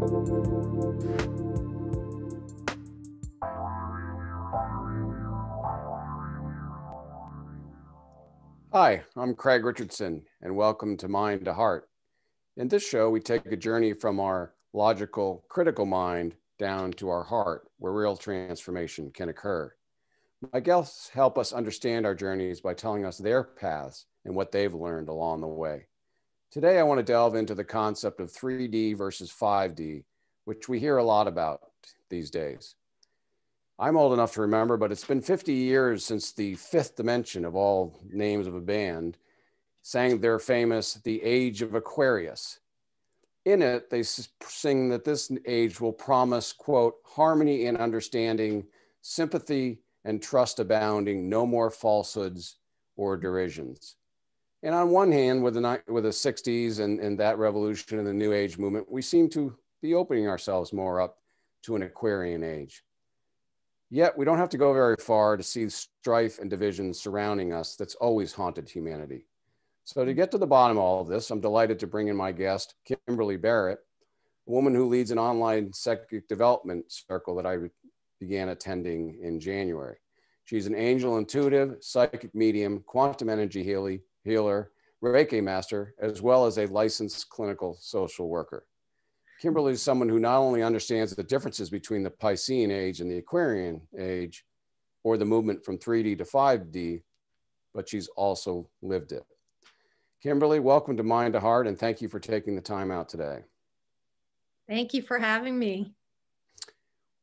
Hi, I'm Craig Richardson, and welcome to Mind to Heart. In this show, we take a journey from our logical, critical mind down to our heart, where real transformation can occur. My guests help us understand our journeys by telling us their paths and what they've learned along the way. Today, I want to delve into the concept of 3D versus 5D, which we hear a lot about these days. I'm old enough to remember, but it's been 50 years since the Fifth Dimension, of all names of a band, sang their famous The Age of Aquarius. In it, they sing that this age will promise, quote, harmony and understanding, sympathy and trust abounding, no more falsehoods or derisions. And on one hand, with the 60s and that revolution and the New Age movement, we seem to be opening ourselves more up to an Aquarian age. Yet we don't have to go very far to see strife and division surrounding us that's always haunted humanity. So to get to the bottom of all of this, I'm delighted to bring in my guest, Kimberly Barrett, a woman who leads an online psychic development circle that I began attending in January. She's an angel intuitive, psychic medium, quantum energy healer, Reiki master, as well as a licensed clinical social worker. Kimberly is someone who not only understands the differences between the Piscean age and the Aquarian age, or the movement from 3D to 5D, but she's also lived it. Kimberly, welcome to Mind to Heart, and thank you for taking the time out today. Thank you for having me.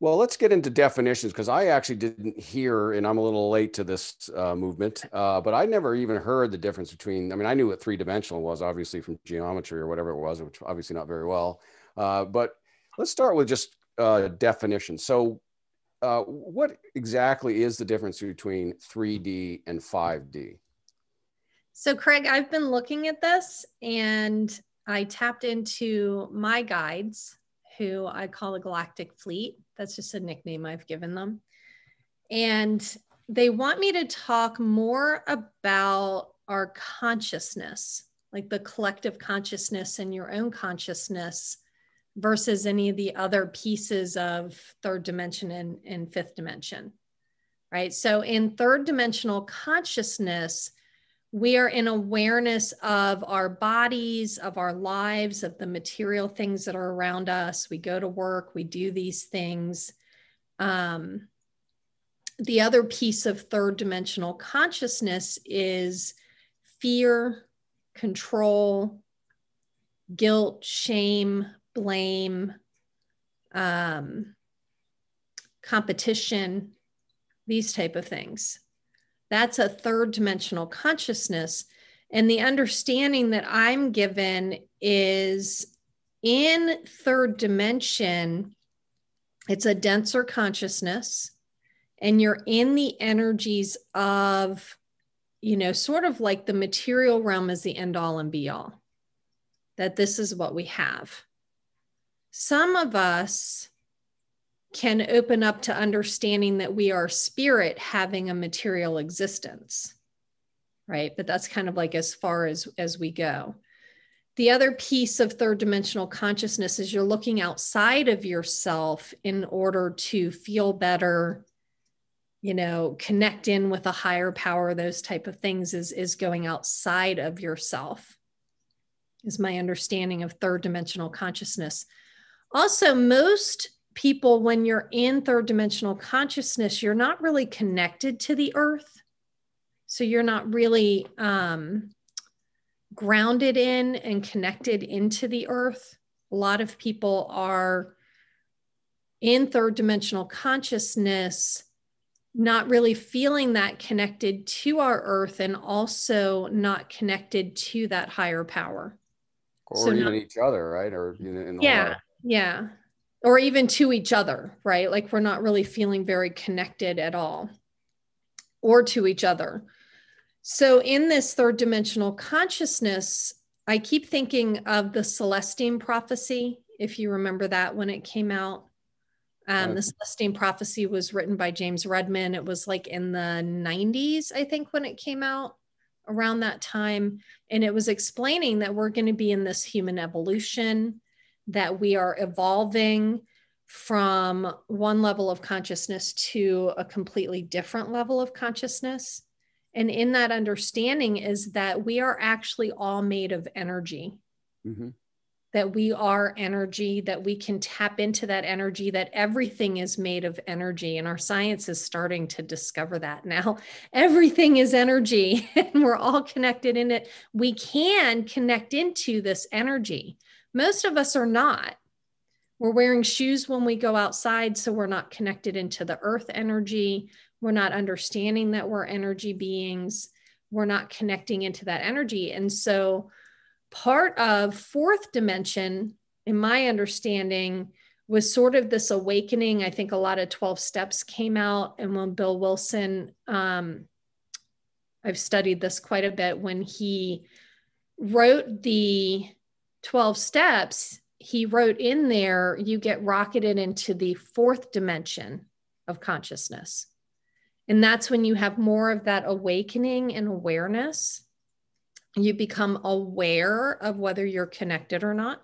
Well, let's get into definitions, because I actually didn't hear, and I'm a little late to this movement, but I never even heard the difference between, I mean, I knew what three-dimensional was, obviously from geometry or whatever it was, which obviously not very well. But let's start with just definition. So what exactly is the difference between 3D and 5D? So Craig, I've been looking at this and I tapped into my guides, who I call the Galactic Fleet. That's just a nickname I've given them. And they want me to talk more about our consciousness, like the collective consciousness and your own consciousness, versus any of the other pieces of third dimension and fifth dimension, right? So in third dimensional consciousness, we are in awareness of our bodies, of our lives, of the material things that are around us. We go to work, we do these things. The other piece of third dimensional consciousness is fear, control, guilt, shame, blame, competition, these type of things. That's a third dimensional consciousness. And the understanding that I'm given is in third dimension, it's a denser consciousness, and you're in the energies of, you know, sort of like the material realm is the end all and be all, that this is what we have. Some of us can open up to understanding that we are spirit having a material existence, right? But that's kind of like as far as we go. The other piece of third dimensional consciousness is you're looking outside of yourself in order to feel better, you know, connect in with a higher power, those type of things is going outside of yourself, is my understanding of third dimensional consciousness. Also, most people, when you're in third dimensional consciousness, you're not really connected to the earth. So you're not really grounded in and connected into the earth. A lot of people are in third dimensional consciousness, not really feeling that connected to our earth, and also not connected to that higher power. Or so even each other, right? Or in the yeah, yeah. Or even to each other, right? Like we're not really feeling very connected at all, or to each other. So in this third dimensional consciousness, I keep thinking of the Celestine prophecy, if you remember that when it came out. The Celestine prophecy was written by James Redman. It was like in the 90s, I think, when it came out, around that time. And it was explaining that we're going to be in this human evolution, that we are evolving from one level of consciousness to a completely different level of consciousness. And in that understanding is that we are actually all made of energy. Mm-hmm. That we are energy, that we can tap into that energy, that everything is made of energy. And our science is starting to discover that now. Everything is energy and we're all connected in it. We can connect into this energy. Most of us are not. We're wearing shoes when we go outside, so we're not connected into the earth energy. We're not understanding that we're energy beings. We're not connecting into that energy. And so part of fourth dimension, in my understanding, was sort of this awakening. I think a lot of 12 steps came out. And when Bill Wilson, I've studied this quite a bit, when he wrote the 12 steps, he wrote in there, you get rocketed into the fourth dimension of consciousness. And that's when you have more of that awakening and awareness. You become aware of whether you're connected or not.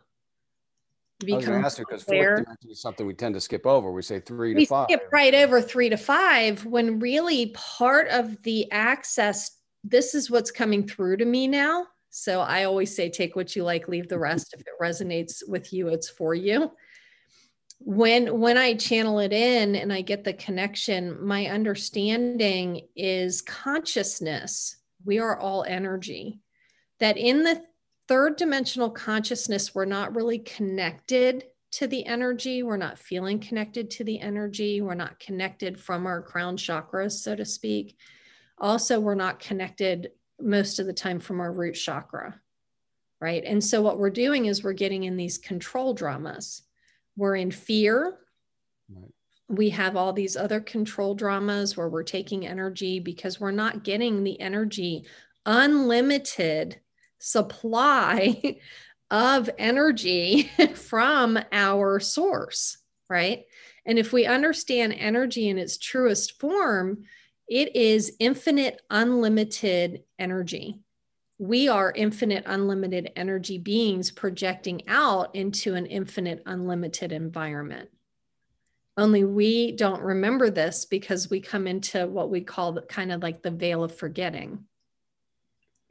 I was going to ask you, because fourth dimension is something we tend to skip over. We say 3 to 5. We skip right over 3 to 5, when really part of the access, this is what's coming through to me now. So I always say, take what you like, leave the rest. If it resonates with you, it's for you. When I channel it in and I get the connection, my understanding is consciousness. We are all energy. That in the third dimensional consciousness, we're not really connected to the energy. We're not feeling connected to the energy. We're not connected from our crown chakras, so to speak. Also, we're not connected most of the time from our root chakra, right? And so what we're doing is we're getting in these control dramas. We're in fear. Right. We have all these other control dramas where we're taking energy because we're not getting the energy, unlimited supply of energy from our source, right? And if we understand energy in its truest form, it is infinite, unlimited energy. We are infinite, unlimited energy beings projecting out into an infinite, unlimited environment. Only we don't remember this because we come into what we call kind of like the veil of forgetting.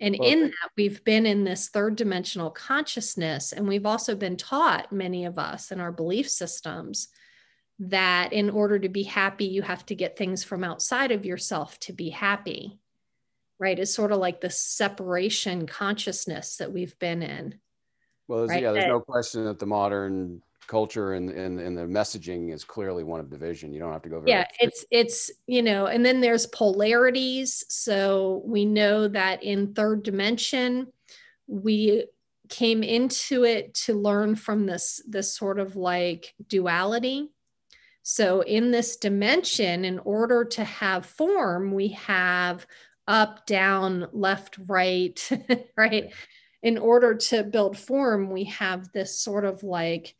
And in that, we've been in this third dimensional consciousness, and we've also been taught, many of us in our belief systems, that in order to be happy, you have to get things from outside of yourself to be happy, right? It's sort of like the separation consciousness that we've been in. Well, right? There's no question that the modern culture and the messaging is clearly one of division. You don't have to go very it's and then there's polarities. So we know that in third dimension, we came into it to learn from this sort of like duality. So in this dimension, in order to have form, we have up, down, left, right, right? In order to build form, we have this sort of like,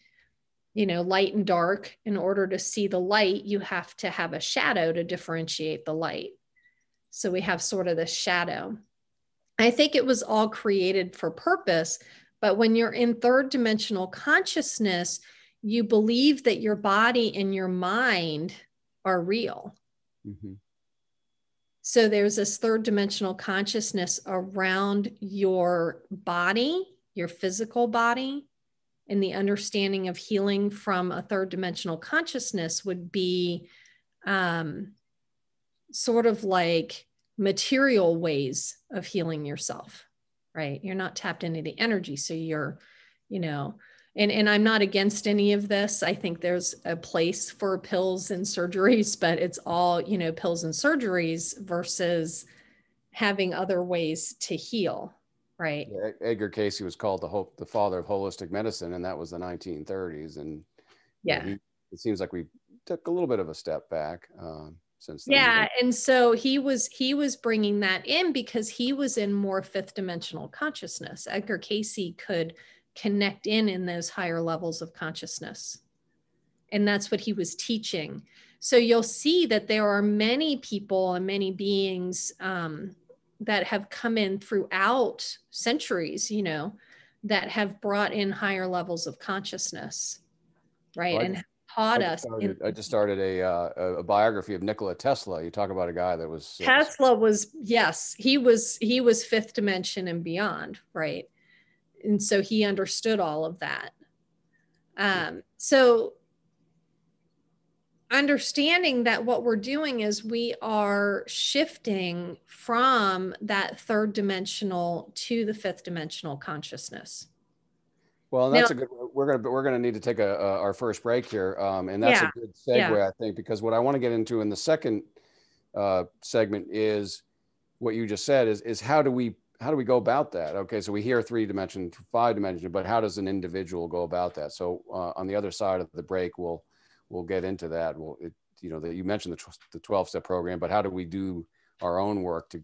light and dark. In order to see the light, you have to have a shadow to differentiate the light. So we have sort of this shadow. I think it was all created for purpose, but when you're in third dimensional consciousness, you believe that your body and your mind are real. Mm-hmm. So there's this third dimensional consciousness around your body, your physical body, and the understanding of healing from a third dimensional consciousness would be sort of like material ways of healing yourself, right? You're not tapped into the energy. So you're, and I'm not against any of this. I think there's a place for pills and surgeries, but it's all, pills and surgeries versus having other ways to heal, right? Yeah, Edgar Cayce was called the father of holistic medicine, and that was the 1930s. And it seems like we took a little bit of a step back since then. Yeah, and so he was bringing that in because he was in more fifth dimensional consciousness. Edgar Cayce could connect in those higher levels of consciousness. And that's what he was teaching. So you'll see that there are many people and many beings that have come in throughout centuries, that have brought in higher levels of consciousness, right? Well, And taught us. I just started a biography of Nikola Tesla. You talk about a guy that was Tesla was, yes, he was fifth dimension and beyond, right? And so he understood all of that. So understanding that what we're doing is we are shifting from that third dimensional to the fifth dimensional consciousness. Well, that's a good. We're gonna need to take our first break here, and that's a good segue, I think, because what I want to get into in the second segment is what you just said is how do we go about that? Okay, so we hear 3 dimension, 5 dimension, but how does an individual go about that? So on the other side of the break, we'll get into that. You mentioned the 12-step program, but how do we do our own work to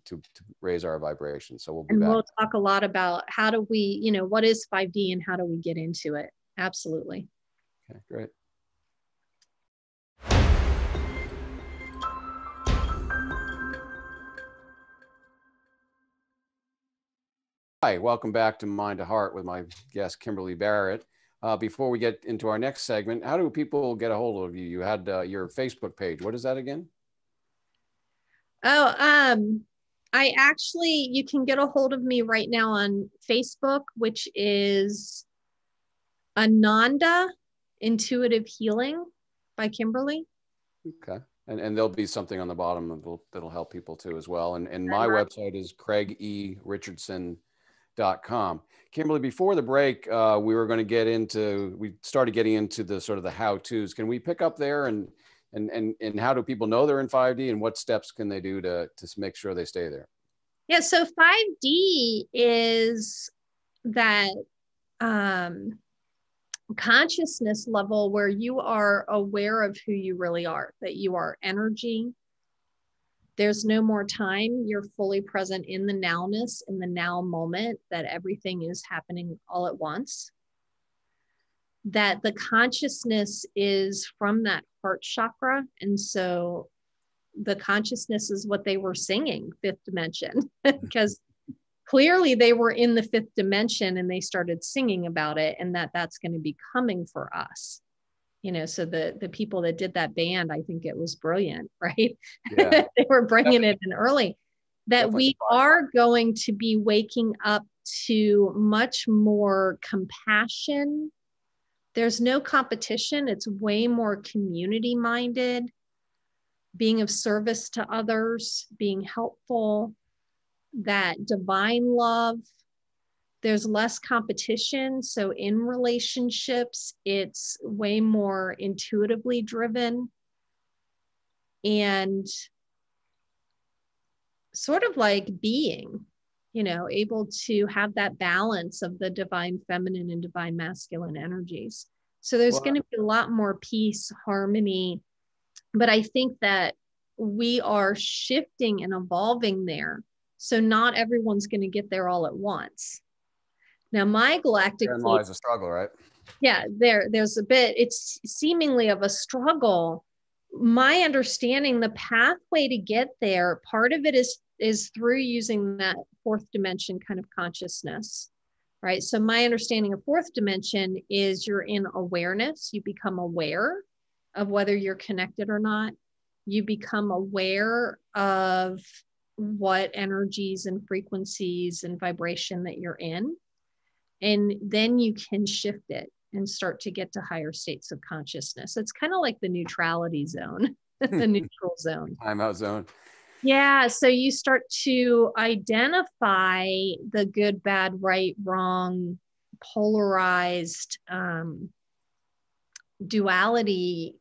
raise our vibration? So we'll be back. We'll talk a lot about how do we, what is 5D and how do we get into it? Absolutely. Okay, great. Hi, welcome back to Mind to Heart with my guest, Kimberly Barrett. Before we get into our next segment, how do people get a hold of you? You had your Facebook page. What is that again? You can get a hold of me right now on Facebook, which is Ananda Intuitive Healing by Kimberly. Okay. And there'll be something on the bottom that'll help people too as well. And my website is craigericardson.com. Kimberly, before the break, we started getting into the sort of the how-tos. Can we pick up there and how do people know they're in 5D and what steps can they do to make sure they stay there? Yeah, so 5D is that consciousness level where you are aware of who you really are, that you are energy. There's no more time. You're fully present in the nowness, in the now moment, that everything is happening all at once. That the consciousness is from that heart chakra. And so the consciousness is what they were singing, fifth dimension, because clearly they were in the fifth dimension and they started singing about it, and that's going to be coming for us. So the people that did that band, I think it was brilliant, right? Yeah. They were bringing it in early, that we are going to be waking up to much more compassion. There's no competition. It's way more community minded, being of service to others, being helpful, that divine love. There's less competition. So in relationships, it's way more intuitively driven and sort of like being, able to have that balance of the divine feminine and divine masculine energies. So there's going to be a lot more peace, harmony. But I think that we are shifting and evolving there. So not everyone's going to get there all at once. Now, my galactic therein lies a struggle, right? Yeah, there's a bit, it's seemingly of a struggle. My understanding, the pathway to get there, part of it is through using that fourth dimension kind of consciousness, right? So my understanding of fourth dimension is you're in awareness. You become aware of whether you're connected or not. You become aware of what energies and frequencies and vibration that you're in. And then you can shift it and start to get to higher states of consciousness. It's kind of like the neutrality zone, the neutral zone. Timeout zone. Yeah. So you start to identify the good, bad, right, wrong, polarized duality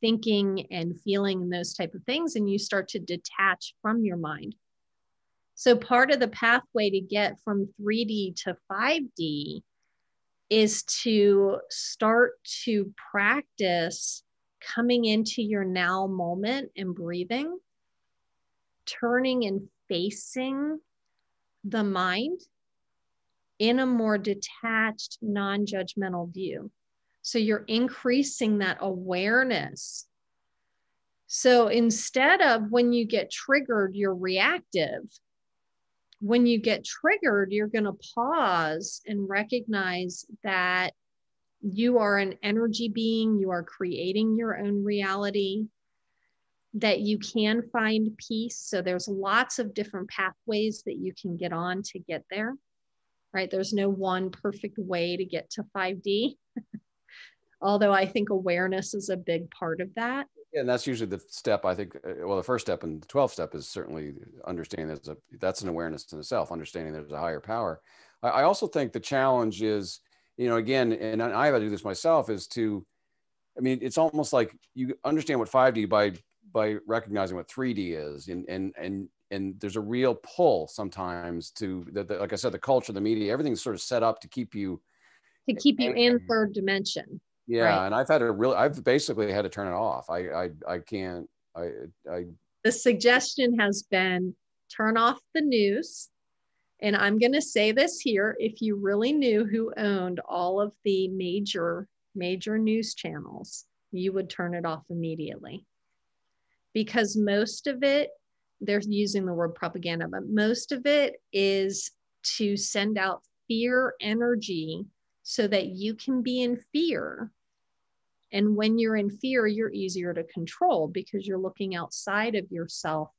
thinking and feeling and those type of things. And you start to detach from your mind. So part of the pathway to get from 3D to 5D is to start to practice coming into your now moment and breathing, turning and facing the mind in a more detached, non-judgmental view. So you're increasing that awareness. So instead of when you get triggered, you're reactive, when you get triggered, you're going to pause and recognize that you are an energy being, you are creating your own reality, that you can find peace. So there's lots of different pathways that you can get on to get there, right? There's no one perfect way to get to 5D, although I think awareness is a big part of that. Yeah, and that's usually the step, I think. Well, the first step in the 12th step is certainly understanding that's an awareness in itself, understanding there's a higher power. I also think the challenge is, again, and I have to do this myself, is to, I mean, it's almost like you understand what 5D by recognizing what 3D is, and there's a real pull sometimes to like I said, the culture, the media, everything's sort of set up to keep you in third dimension. Yeah, right? and I've basically had to turn it off. I can't. The suggestion has been turn off the news. And I'm going to say this here: if you really knew who owned all of the major news channels, you would turn it off immediately. Because most of it, they're using the word propaganda, but most of it is to send out fear energy so that you can be in fear. And when you're in fear, you're easier to control because you're looking outside of yourself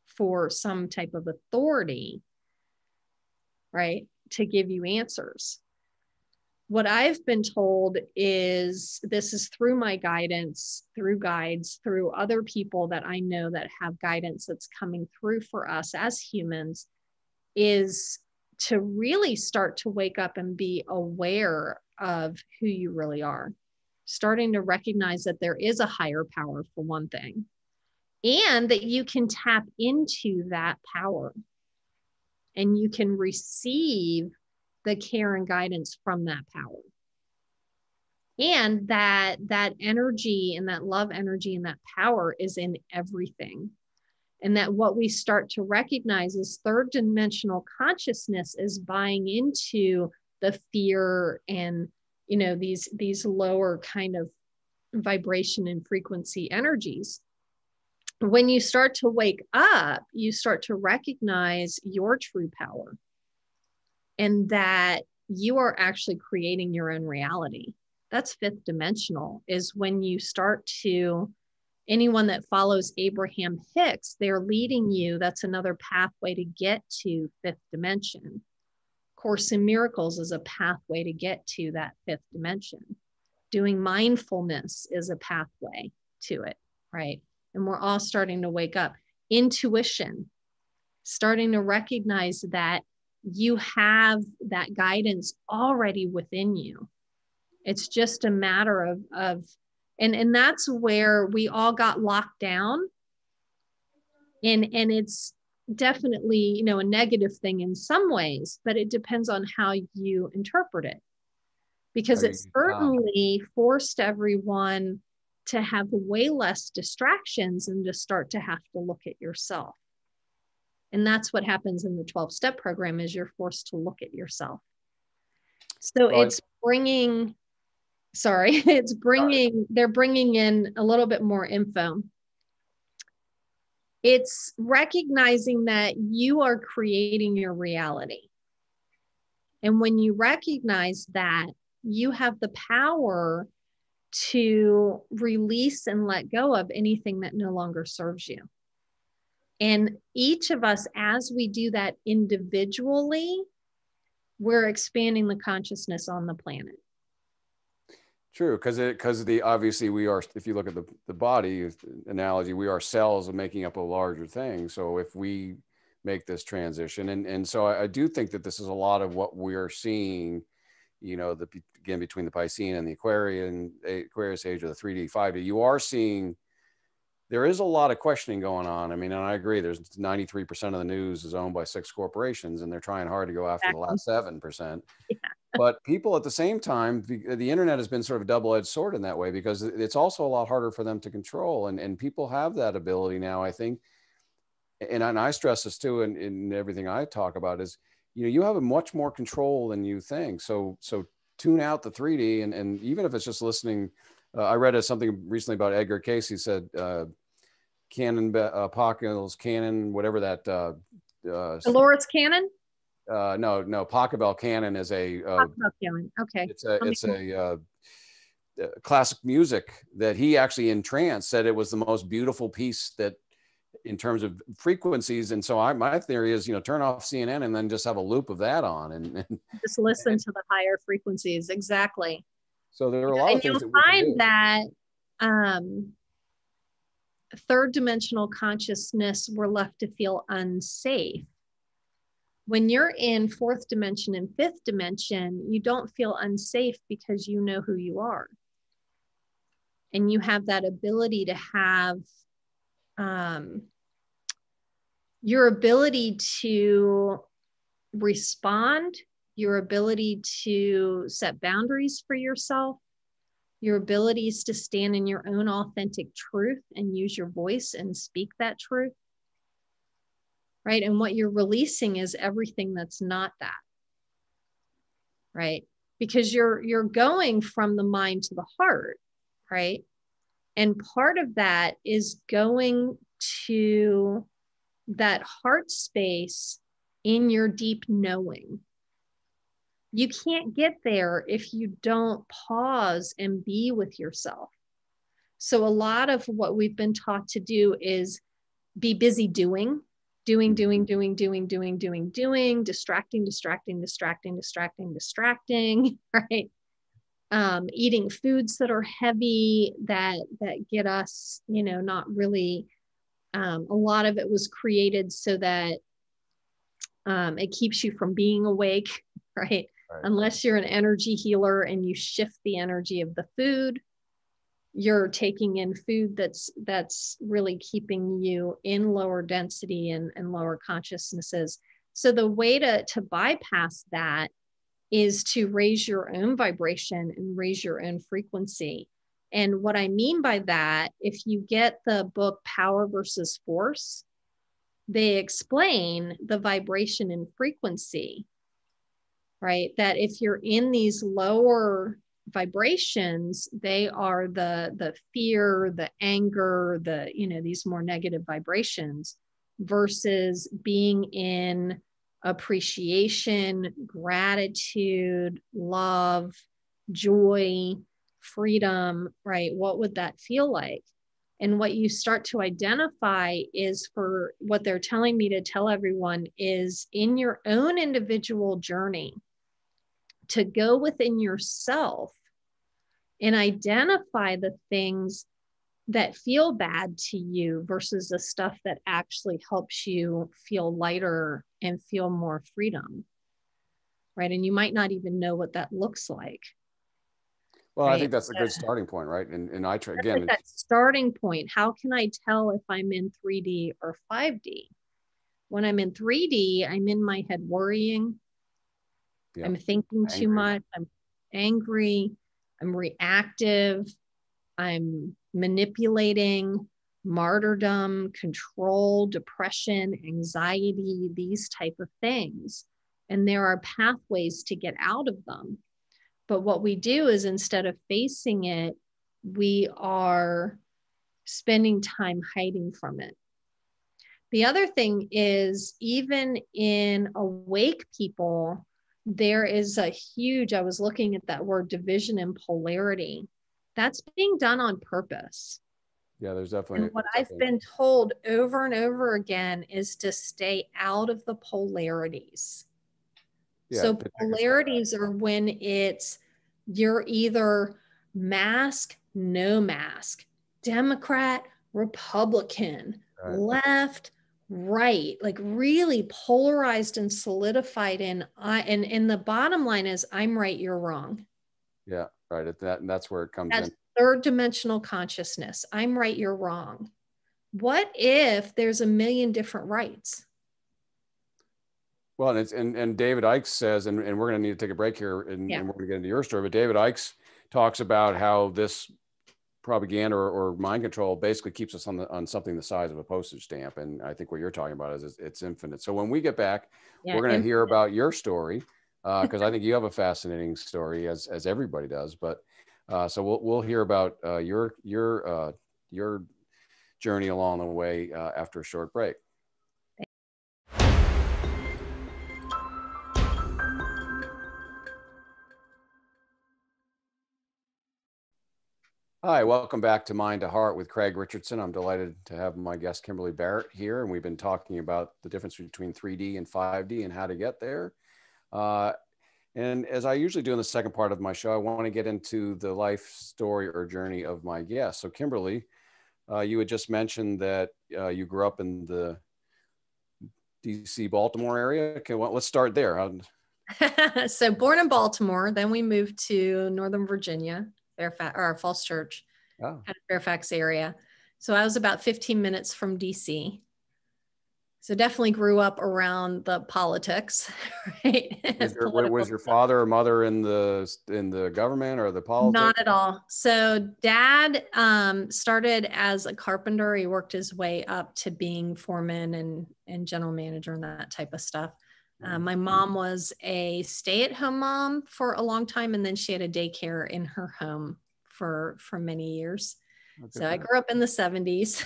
for some type of authority, right, to give you answers. What I've been told is, this is through my guidance, through guides, through other people that I know that have guidance that's coming through for us as humans, is to really start to wake up and be aware of who you really are. Starting to recognize that there is a higher power, for one thing, and that you can tap into that power and you can receive the care and guidance from that power. And that energy and that love energy and that power is in everything. And that what we start to recognize is third dimensional consciousness is buying into the fear and, these lower kind of vibration and frequency energies. When you start to wake up, you start to recognize your true power and that you are actually creating your own reality. That's fifth dimensional, is when you start to, anyone that follows Abraham Hicks, they're leading you. That's another pathway to get to fifth dimension. Course in Miracles is a pathway to get to that fifth dimension. Doing mindfulness is a pathway to it, right? And we're all starting to wake up. Intuition, starting to recognize that you have that guidance already within you. It's just a matter of and that's where we all got locked down. And it's definitely, a negative thing in some ways, but it depends on how you interpret it. Because it certainly forced everyone to have way less distractions and to start to have to look at yourself. And that's what happens in the 12-step program, is you're forced to look at yourself. So they're bringing in a little bit more info. It's recognizing that you are creating your reality. And when you recognize that, you have the power to release and let go of anything that no longer serves you. And each of us, as we do that individually, we're expanding the consciousness on the planet. True, because obviously we are, if you look at the body analogy, we are cells of making up a larger thing. So if we make this transition, and so I do think that this is a lot of what we're seeing, again, between the Piscean and the Aquarius age, or the 3D, 5D, you are seeing there is a lot of questioning going on. I mean, and I agree, there's 93% of the news is owned by 6 corporations, and they're trying hard to go after the last 7%. Yeah. But people at the same time, the internet has been sort of a double-edged sword in that way, because it's also a lot harder for them to control. And people have that ability now, I think. And I stress this too, in everything I talk about, is, you have a much more control than you think. So tune out the 3D, and even if it's just listening. I read something recently about Edgar Cayce. He said, Cannon, Apocalypse, Cannon, whatever that Dolores Cannon? No, Pachelbel Canon is Pachelbel Cannon. Okay. It's a classic music that he actually in trance said it was the most beautiful piece that in terms of frequencies. And so my theory is, turn off CNN and then just have a loop of that on and just listen to the higher frequencies. Exactly. So there are a lot of things that we can do. That third dimensional consciousness, we're left to feel unsafe. When you're in fourth dimension and fifth dimension, you don't feel unsafe because you know who you are. And you have that ability to have your ability to respond, your ability to set boundaries for yourself, your abilities to stand in your own authentic truth and use your voice and speak that truth. Right. And what you're releasing is everything that's not that. Right. Because you're going from the mind to the heart. Right. And part of that is going to that heart space in your deep knowing. You can't get there if you don't pause and be with yourself. So a lot of what we've been taught to do is be busy doing, distracting, right? Eating foods that are heavy, that get us, not really, a lot of it was created so that it keeps you from being awake, right? Unless you're an energy healer and you shift the energy of the food, you're taking in food that's really keeping you in lower density and lower consciousnesses. So the way to bypass that is to raise your own vibration and raise your own frequency. And what I mean by that, if you get the book Power versus Force, they explain the vibration and frequency, right? That if you're in these lower vibrations, they are the fear, the anger, these more negative vibrations, versus being in appreciation, gratitude, love, joy, freedom, right? What would that feel like? And what you start to identify is, for what they're telling me to tell everyone, is in your own individual journey to go within yourself and identify the things that feel bad to you versus the stuff that actually helps you feel lighter and feel more freedom, right? And you might not even know what that looks like. Well, right? I think that's a good starting point, right? And I try again. Like that starting point. How can I tell if I'm in 3D or 5D? When I'm in 3D, I'm in my head worrying. Yep. I'm thinking too much. I'm angry. I'm reactive. I'm manipulating, martyrdom, control, depression, anxiety, these type of things. And there are pathways to get out of them. But what we do is, instead of facing it, we are spending time hiding from it. The other thing is, even in awake people, there is a huge, I was looking at that word, division and polarity. That's being done on purpose. Yeah, there's definitely. And what I've been told over and over again is to stay out of the polarities. Yeah, so polarities are when you're either mask, no mask, Democrat, Republican, right, left, right, like really polarized and solidified. And the bottom line is, I'm right, you're wrong. Yeah, right. And that's where it comes in. Third dimensional consciousness. I'm right, you're wrong. What if there's a million different rights? Well, and David Icke says, and we're going to need to take a break here, and we're going to get into your story, but David Icke talks about how this propaganda or mind control basically keeps us on something the size of a postage stamp. And I think what you're talking about is it's infinite. So when we get back, we're going to hear about your story, because I think you have a fascinating story, as everybody does. But so we'll hear about your journey along the way after a short break. Hi, welcome back to Mind to Heart with Craig Richardson. I'm delighted to have my guest Kimberly Barrett here, and we've been talking about the difference between 3D and 5D and how to get there. And as I usually do in the second part of my show, I want to get into the life story or journey of my guest. So Kimberly, you had just mentioned that you grew up in the DC, Baltimore area. Okay, well, let's start there. So born in Baltimore, then we moved to Northern Virginia, Fairfax, or Falls Church, Oh. kind of Fairfax area. So I was about 15 minutes from DC. So definitely grew up around the politics, right? Was your father or mother in the government or the politics? Not at all. So dad started as a carpenter. He worked his way up to being foreman and general manager and that type of stuff. My mom was a stay-at-home mom for a long time, and then she had a daycare in her home for many years. Okay. So I grew up in the 70s.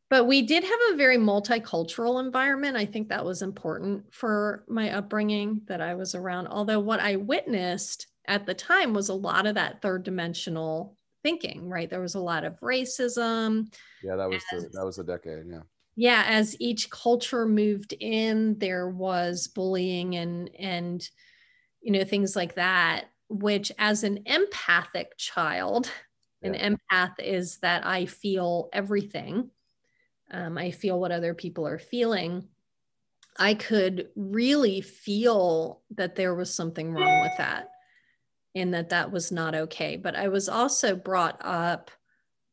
But we did have a very multicultural environment. I think that was important for my upbringing that I was around. Although what I witnessed at the time was a lot of that third dimensional thinking, right? There was a lot of racism. Yeah, that was the decade. Yeah. Yeah, as each culture moved in, there was bullying and things like that, which as an empathic child, an empath is that I feel everything. I feel what other people are feeling. I could really feel that there was something wrong with that and that was not okay. But I was also brought up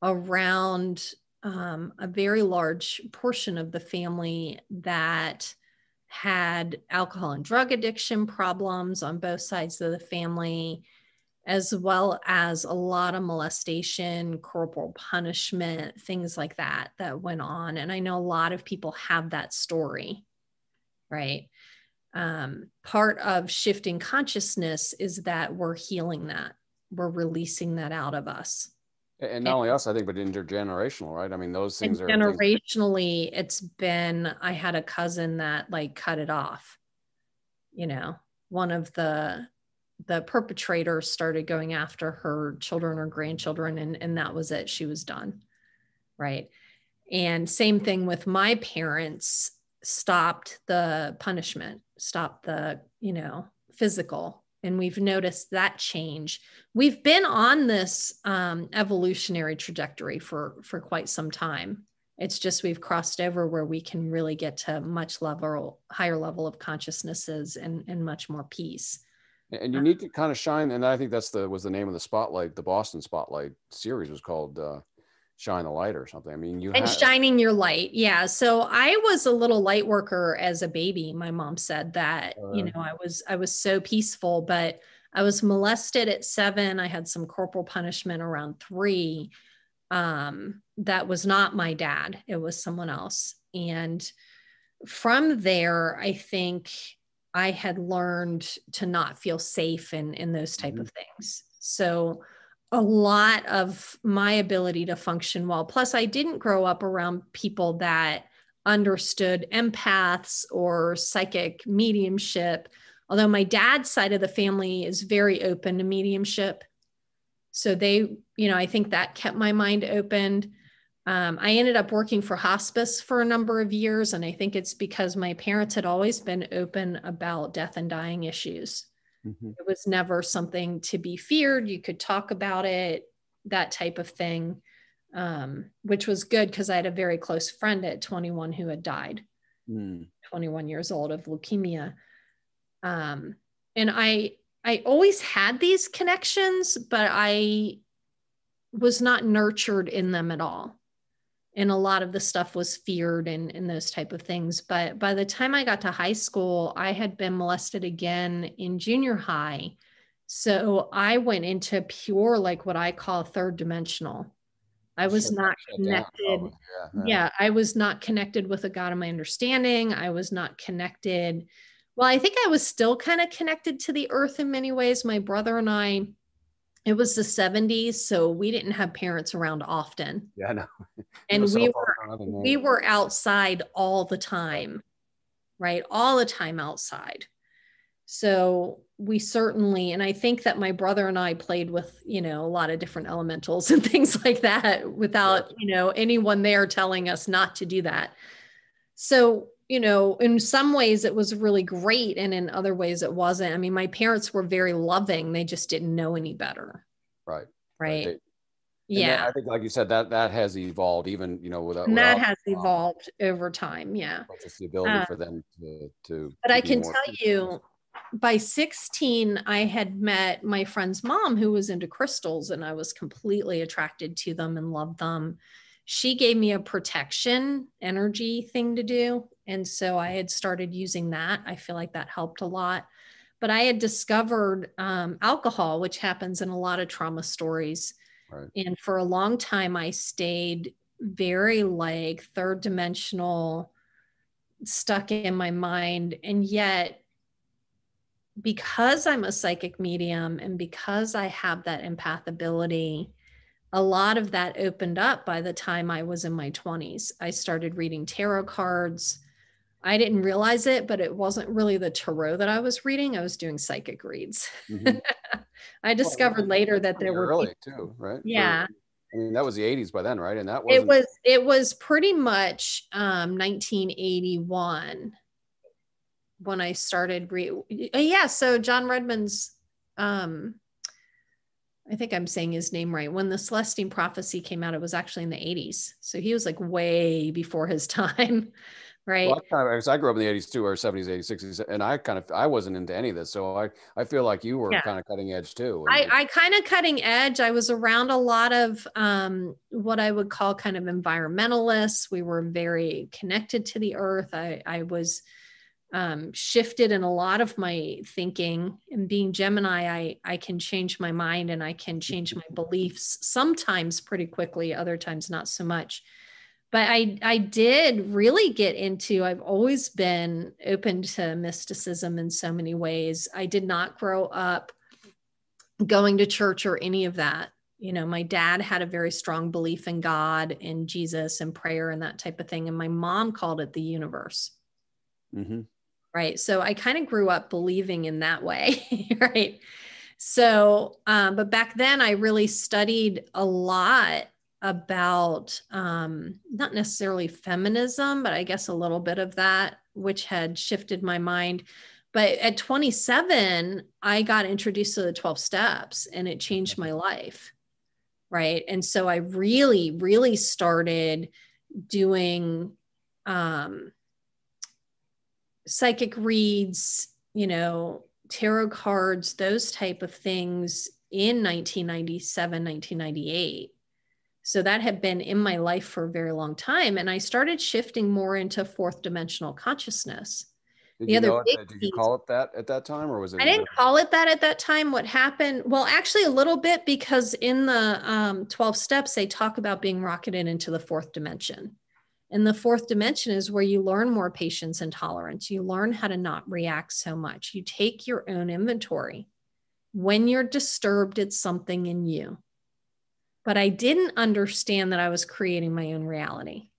around a very large portion of the family that had alcohol and drug addiction problems on both sides of the family, as well as a lot of molestation, corporal punishment, things like that went on. And I know a lot of people have that story, right? Part of shifting consciousness is that we're healing that. We're releasing that out of us. And not only us, I think, but intergenerational, right? I mean, those things are generationally. It's been, I had a cousin that cut it off. One of the perpetrators started going after her children or grandchildren, and that was it. She was done. Right. And same thing with my parents, stopped the punishment, stopped the, physical. And we've noticed that change. We've been on this evolutionary trajectory for quite some time. It's just we've crossed over where we can really get to higher level of consciousnesses and much more peace. And you need to kind of shine, and I think was the name of the Spotlight, the Boston Spotlight series was called Shine the Light or something. I mean, shining your light. Yeah. So I was a little light worker as a baby. My mom said that, I was so peaceful, but I was molested at 7. I had some corporal punishment around 3. That was not my dad. It was someone else. And from there, I think I had learned to not feel safe in those type of things. So a lot of my ability to function well, plus I didn't grow up around people that understood empaths or psychic mediumship, although my dad's side of the family is very open to mediumship. So they, I think that kept my mind opened. I ended up working for hospice for a number of years. And I think it's because my parents had always been open about death and dying issues. Mm-hmm. It was never something to be feared. You could talk about it, that type of thing, which was good because I had a very close friend at 21 who had died, 21 years old, of leukemia. And I always had these connections, but I was not nurtured in them at all. And a lot of the stuff was feared and those type of things. But by the time I got to high school, I had been molested again in junior high. So I went into pure, what I call third dimensional. I was not connected. Yeah, I was not connected with a God of my understanding. I was not connected. Well, I think I was still kind of connected to the earth in many ways. My brother and I, it was the 70s, so we didn't have parents around often. Yeah, I know. And we were outside all the time, right? All the time outside. So we certainly, and I think that my brother and I played with, a lot of different elementals and things like that without, anyone there telling us not to do that. So, in some ways it was really great. And in other ways it wasn't. I mean, my parents were very loving. They just didn't know any better. Right. Right. Yeah. I think, like you said, that has evolved even, and that has evolved over time. Yeah. Just the ability for them to but I can tell you, by 16, I had met my friend's mom who was into crystals, and I was completely attracted to them and loved them. She gave me a protection energy thing to do. And so I had started using that. I feel like that helped a lot. But I had discovered alcohol, which happens in a lot of trauma stories. Right. And for a long time, I stayed very like third dimensional, stuck in my mind. And yet, because I'm a psychic medium and because I have that empath ability, a lot of that opened up by the time I was in my 20s. I started reading tarot cards. I didn't realize it, but it wasn't really the tarot that I was reading. I was doing psychic reads. Mm-hmm. I discovered later that there were early too, right? Yeah. I mean, that was the 80s by then, right? And that was it was pretty much 1981 when I started so John Redmond's I think I'm saying his name right. When the Celestine Prophecy came out, it was actually in the 80s. So he was like way before his time, right? Well, I grew up in the 80s too, or 70s, 80s, 60s, and I wasn't into any of this. So I feel like you were kind of cutting edge too. I kind of cutting edge. I was around a lot of what I would call kind of environmentalists. We were very connected to the earth. I was shifted in a lot of my thinking, and being Gemini, I can change my mind and I can change my beliefs sometimes pretty quickly, other times not so much. But I did really get into, I've always been open to mysticism in so many ways. I did not grow up going to church or any of that. My dad had a very strong belief in God and Jesus and prayer and that type of thing. And my mom called it the universe. Mm-hmm. Right. So I kind of grew up believing in that way. Right. So, but back then I really studied a lot about not necessarily feminism, but I guess a little bit of that, which had shifted my mind. But at 27, I got introduced to the 12 steps and it changed my life. Right. And so I really, really started doing psychic reads, tarot cards, those type of things in 1997, 1998. So that had been in my life for a very long time. And I started shifting more into fourth dimensional consciousness. Did you call it that at that time, or was it? I didn't call it that at that time. What happened? Well, actually a little bit, because in the 12 steps, they talk about being rocketed into the fourth dimension. And the fourth dimension is where you learn more patience and tolerance. You learn how to not react so much. You take your own inventory. When you're disturbed, it's something in you. But I didn't understand that I was creating my own reality.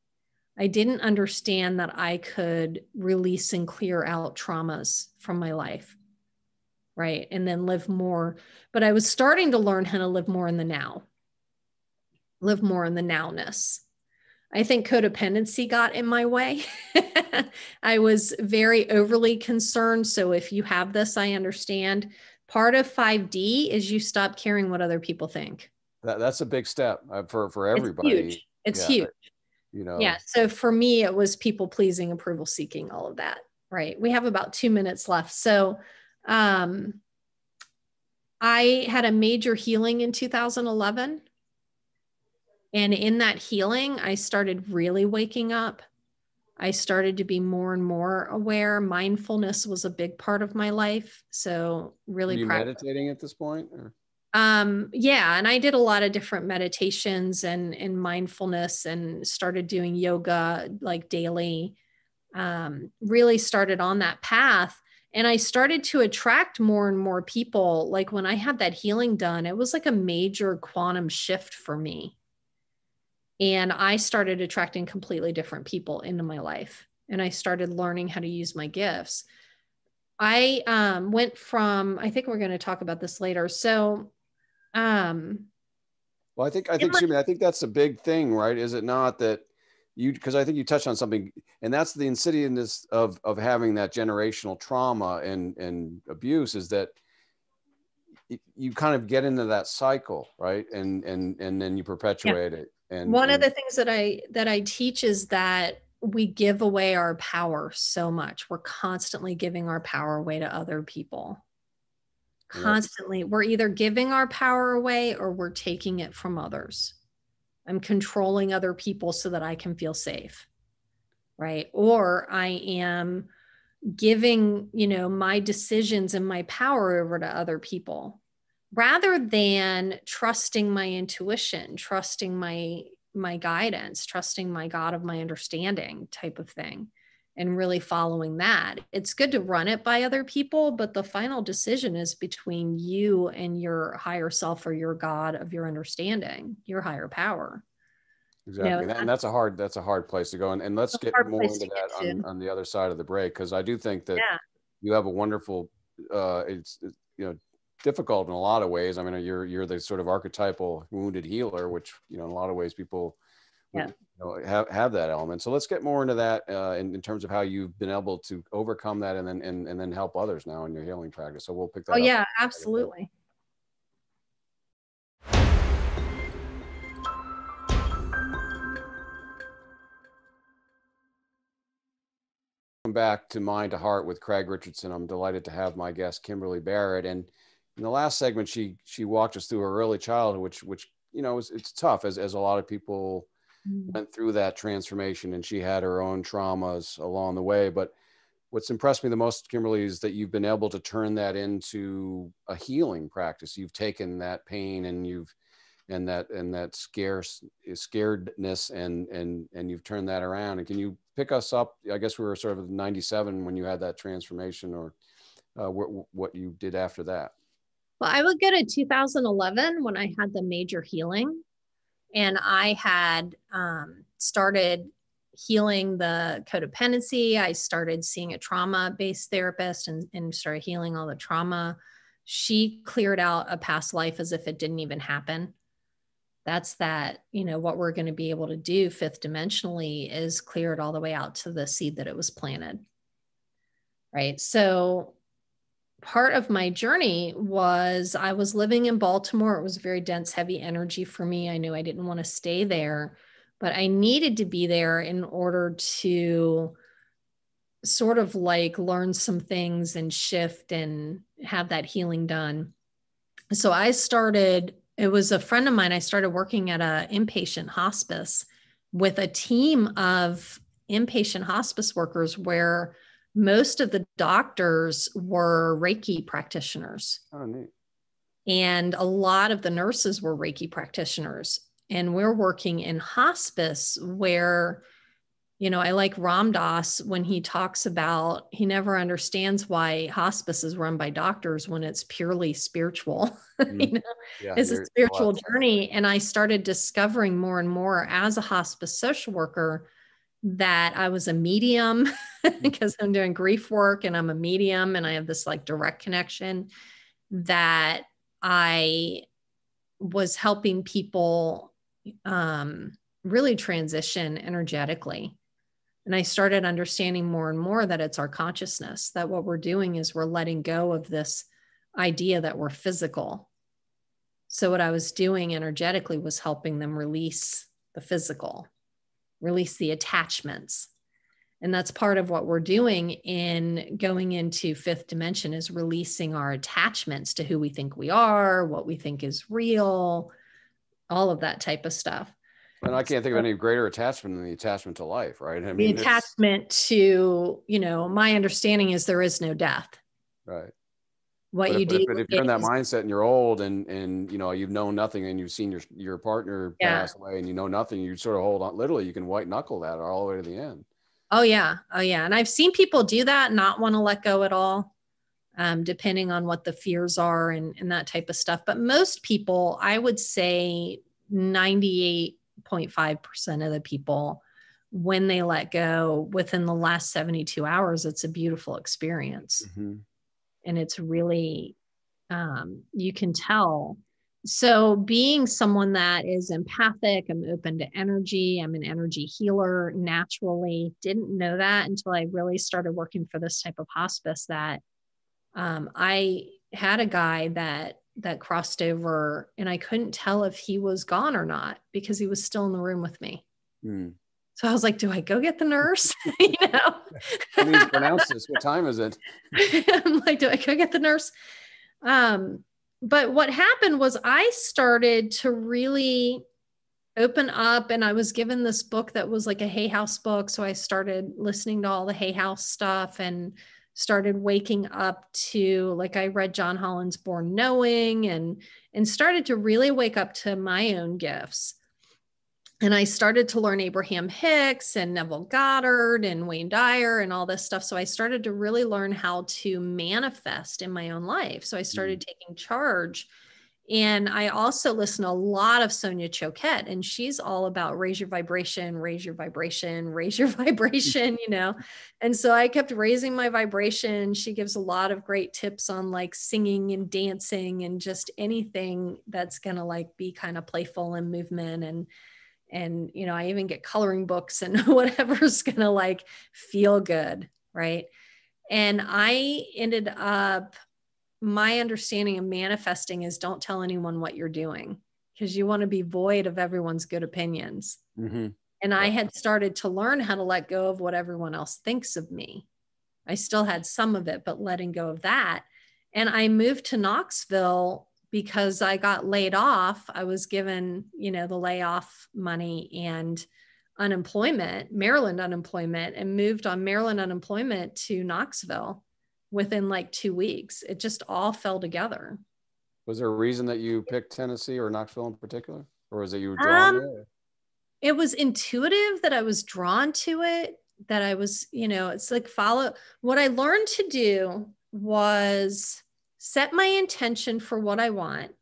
I didn't understand that I could release and clear out traumas from my life, right? And then live more. But I was starting to learn how to live more in the now, live more in the nowness. I think codependency got in my way. I was very overly concerned. So if you have this, I understand. Part of 5D is you stop caring what other people think. That's a big step for everybody. It's huge. Yeah. So for me, it was people pleasing, approval seeking, all of that. Right. We have about 2 minutes left. So I had a major healing in 2011. And in that healing, I started really waking up. I started to be more and more aware. Mindfulness was a big part of my life. So really, were you meditating at this point? Or? Yeah. And I did a lot of different meditations and mindfulness, and started doing yoga like daily, really started on that path. And I started to attract more and more people. Like when I had that healing done, it was like a major quantum shift for me. And I started attracting completely different people into my life. And I started learning how to use my gifts. I went from, I think we're going to talk about this later. So, Well, excuse me, I think that's a big thing, right? Is it not that because I think you touched on something, and that's the insidiousness of having that generational trauma and abuse, is that you kind of get into that cycle, right? And then you perpetuate it. One of the things that I teach is that we give away our power so much. We're constantly giving our power away to other people. Constantly. We're either giving our power away or we're taking it from others. I'm controlling other people so that I can feel safe. Right? Or I am giving, my decisions and my power over to other people rather than trusting my intuition, trusting my guidance, trusting my God of my understanding type of thing, and really following that. It's good to run it by other people, but the final decision is between you and your higher self or your God of your understanding, your higher power. Exactly. And that's a hard place to go. And let's get more into that on the other side of the break, because I do think that you have a wonderful, it's difficult in a lot of ways. I mean, you're the sort of archetypal wounded healer, which, in a lot of ways people would, have that element. So let's get more into that in terms of how you've been able to overcome that and then help others now in your healing practice. So we'll pick that up. Oh yeah, absolutely. Welcome back to Mind to Heart with Craig Richardson. I'm delighted to have my guest, Kimberly Barrett. And in the last segment, she walked us through her early childhood, which it's tough as a lot of people went through that transformation, and she had her own traumas along the way. But what's impressed me the most, Kimberly, is that you've been able to turn that into a healing practice. You've taken that pain and that scaredness and you've turned that around. And can you pick us up? I guess we were sort of 97 when you had that transformation, or what you did after that. Well, I would go to 2011 when I had the major healing, and I had started healing the codependency. I started seeing a trauma-based therapist and started healing all the trauma. She cleared out a past life as if it didn't even happen. That's that, what we're going to be able to do fifth dimensionally is clear it all the way out to the seed that it was planted. Right. So part of my journey was I was living in Baltimore. It was very dense, heavy energy for me. I knew I didn't want to stay there, but I needed to be there in order to sort of like learn some things and shift and have that healing done. So it was a friend of mine. I started working at an inpatient hospice with a team of inpatient hospice workers where most of the doctors were Reiki practitioners. Oh, neat. And a lot of the nurses were Reiki practitioners. And we're working in hospice where, I like Ram Dass when he talks about, he never understands why hospice is run by doctors when it's purely spiritual. It's a spiritual journey. And I started discovering more and more as a hospice social worker that I was a medium because I'm doing grief work and I'm a medium and I have this like direct connection, that I was helping people really transition energetically. And I started understanding more and more that it's our consciousness, that what we're doing is we're letting go of this idea that we're physical. So what I was doing energetically was helping them release the physical, release the attachments. And that's part of what we're doing in going into fifth dimension, is releasing our attachments to who we think we are, what we think is real, all of that type of stuff. And I can't think of any greater attachment than the attachment to life, right? I mean, the attachment to, my understanding is there is no death. Right. But if you're in that mindset and you're old and you've known nothing and you've seen your partner pass away and you know nothing, you sort of hold on. Literally, you can white knuckle that all the way to the end. Oh yeah. And I've seen people do that, not want to let go at all, depending on what the fears are and that type of stuff. But most people, I would say 98.5% of the people when they let go within the last 72 hours, it's a beautiful experience. Mm-hmm. And it's really, you can tell. So being someone that is empathic, I'm open to energy, I'm an energy healer naturally. Didn't know that until I really started working for this type of hospice, that I had a guy that crossed over, and I couldn't tell if he was gone or not because he was still in the room with me. Mm. So I was like, do I go get the nurse? You know, How do you pronounce this? What time is it? I'm like, do I go get the nurse? But what happened was I started to really open up, and I was given this book that was like a Hay House book. So I started listening to all the Hay House stuff and started waking up to, like, I read John Holland's Born Knowing, and started to really wake up to my own gifts. And I started to learn Abraham Hicks and Neville Goddard and Wayne Dyer and all this stuff. So I started to really learn how to manifest in my own life. So I started taking charge. And I also listen to a lot of Sonia Choquette, and she's all about raise your vibration, raise your vibration, raise your vibration, you know? And so I kept raising my vibration. She gives a lot of great tips on like singing and dancing and just anything that's going to like be kind of playful and movement. And, you know, I even get coloring books and whatever's going to like feel good. Right. And I ended up, my understanding of manifesting is don't tell anyone what you're doing, because you want to be void of everyone's good opinions. Mm-hmm. And I had started to learn how to let go of what everyone else thinks of me. I still had some of it, but letting go of that. And I moved to Knoxville because I got laid off. I was given, you know, the layoff money and unemployment, Maryland unemployment, and moved on Maryland unemployment to Knoxville within like 2 weeks. It just all fell together. Was there a reason that you picked Tennessee or Knoxville in particular? Or was it you were drawn there? It was intuitive that I was drawn to it, that I was, you know, it's like what I learned to do was set my intention for what I want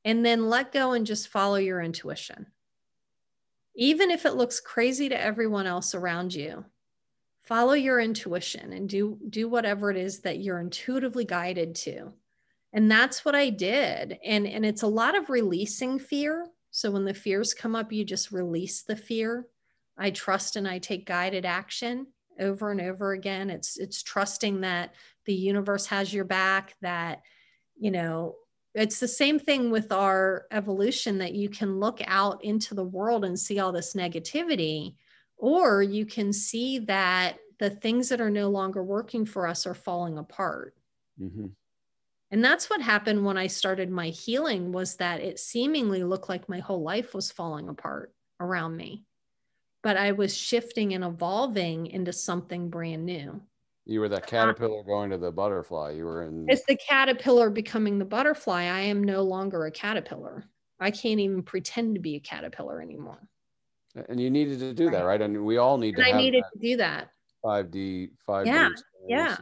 and then let go and just follow your intuition. Even if it looks crazy to everyone else around you, follow your intuition and do whatever it is that you're intuitively guided to. And that's what I did. And it's a lot of releasing fear. So when the fears come up, you just release the fear. I trust and I take guided action over and over again. It's trusting that the universe has your back, that, you know, it's the same thing with our evolution, that you can look out into the world and see all this negativity, or you can see that the things that are no longer working for us are falling apart. Mm-hmm. And that's what happened when I started my healing, was that it seemingly looked like my whole life was falling apart around me, but I was shifting and evolving into something brand new. You were that caterpillar going to the butterfly. You were in. It's the caterpillar becoming the butterfly. I am no longer a caterpillar. I can't even pretend to be a caterpillar anymore. And you needed to do that, right? And we all need to have. I needed to do that. 5D. Yeah.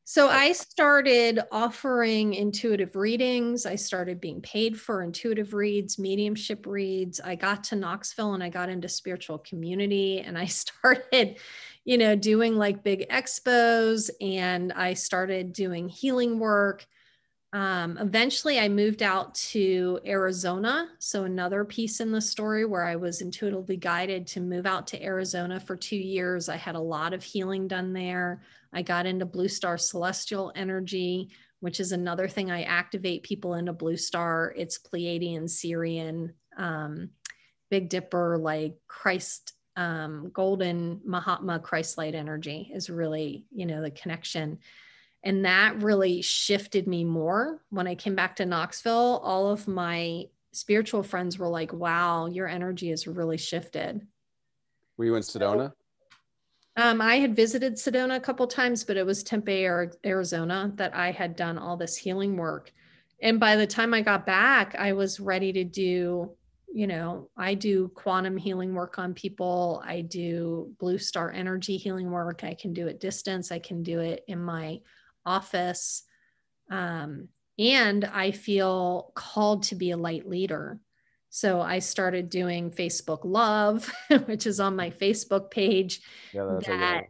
So I started offering intuitive readings. I started being paid for intuitive reads, mediumship reads. I got to Knoxville and I got into spiritual community, and I started, you know, doing like big expos, and I started doing healing work. Eventually I moved out to Arizona. So another piece in the story where I was intuitively guided to move out to Arizona for 2 years. I had a lot of healing done there. I got into Blue Star Celestial Energy, which is another thing. I activate people into Blue Star. It's Pleiadian, Sirian, Big Dipper, like Christ, Golden Mahatma, Christ light energy is really, you know, the connection. And that really shifted me more. When I came back to Knoxville, all of my spiritual friends were like, wow, your energy has really shifted. Were you in Sedona? I had visited Sedona a couple of times, but it was Tempe, Arizona, that I had done all this healing work. And by the time I got back, I was ready to do, you know, I do quantum healing work on people. I do Blue Star energy healing work. I can do it distance. I can do it in my office. And I feel called to be a light leader. So I started doing Facebook Love, which is on my Facebook page. Yeah, that's That,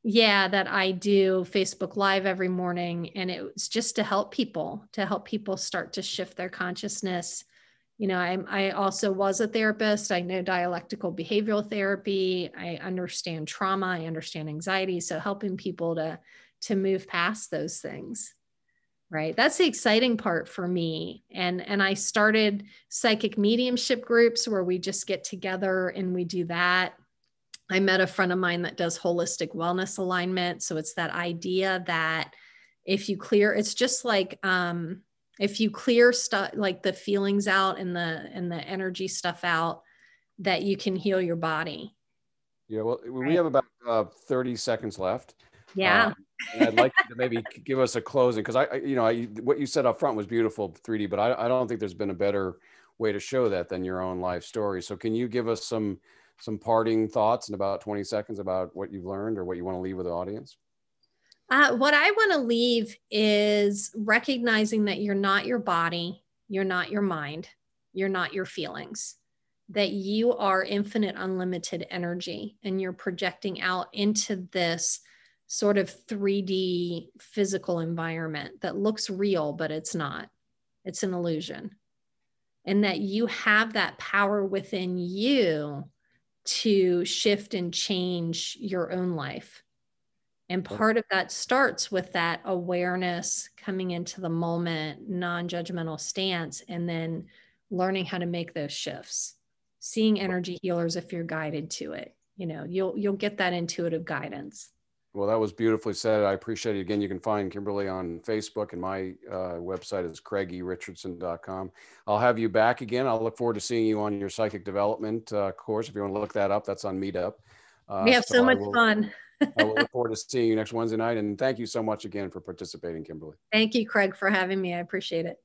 yeah, that I do Facebook Live every morning. And it was just to help people start to shift their consciousness. You know, I also was a therapist. I know dialectical behavioral therapy. I understand trauma. I understand anxiety. So helping people to move past those things. Right. That's the exciting part for me. And I started psychic mediumship groups where we just get together and we do that. I met a friend of mine that does holistic wellness alignment. So it's that idea that if you clear, it's just like if you clear stuff like the feelings out and the energy stuff out, that you can heal your body. Yeah, well, we have about 30 seconds left. Yeah. And I'd like you to maybe give us a closing, because what you said up front was beautiful, 3D, but I don't think there's been a better way to show that than your own life story. So can you give us some parting thoughts in about 20 seconds about what you've learned or what you want to leave with the audience? What I want to leave is recognizing that you're not your body, you're not your mind, you're not your feelings, that you are infinite, unlimited energy, and you're projecting out into this sort of 3D physical environment that looks real, but it's not. It's an illusion. And that you have that power within you to shift and change your own life. And part of that starts with that awareness, coming into the moment, non-judgmental stance, and then learning how to make those shifts. Seeing energy healers if you're guided to it. You know, you'll get that intuitive guidance. Well, that was beautifully said. I appreciate it. Again, you can find Kimberly on Facebook, and my website is CraigERichardson.com. I'll have you back again. I'll look forward to seeing you on your psychic development course. If you want to look that up, that's on Meetup. We have so much fun. I will look forward to seeing you next Wednesday night. And thank you so much again for participating, Kimberly. Thank you, Craig, for having me. I appreciate it.